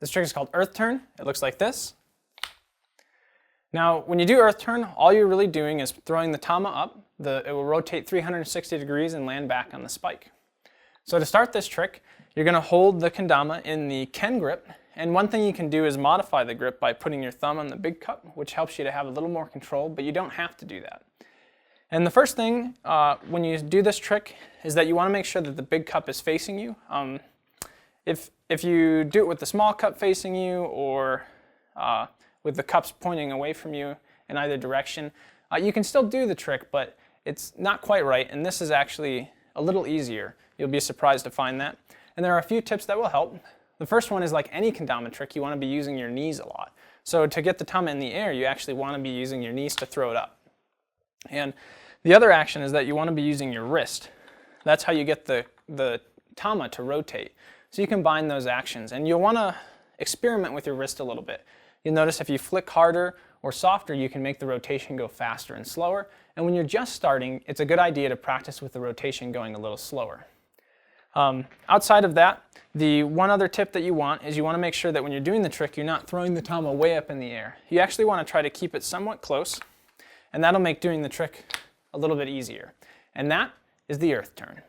This trick is called earth turn. It looks like this. Now, when you do earth turn, all you're really doing is throwing the tama up. It will rotate 360 degrees and land back on the spike. So to start this trick, you're going to hold the kendama in the Ken grip, and one thing you can do is modify the grip by putting your thumb on the big cup, which helps you to have a little more control, but you don't have to do that. And the first thing when you do this trick is that you want to make sure that the big cup is facing you. If you do it with the small cup facing you or with the cups pointing away from you in either direction, you can still do the trick, but it's not quite right, and this is actually a little easier. You'll be surprised to find that. And there are a few tips that will help. The first one is, like any kendama trick, you want to be using your knees a lot. So to get the tama in the air, you actually want to be using your knees to throw it up. And the other action is that you want to be using your wrist. That's how you get the tama to rotate. So you combine those actions, and you'll want to experiment with your wrist a little bit. You'll notice if you flick harder or softer, you can make the rotation go faster and slower. And when you're just starting, it's a good idea to practice with the rotation going a little slower. Outside of that, the one other tip that you want is you want to make sure that when you're doing the trick, you're not throwing the tama way up in the air. You actually want to try to keep it somewhat close, and that'll make doing the trick a little bit easier. And that is the earth turn.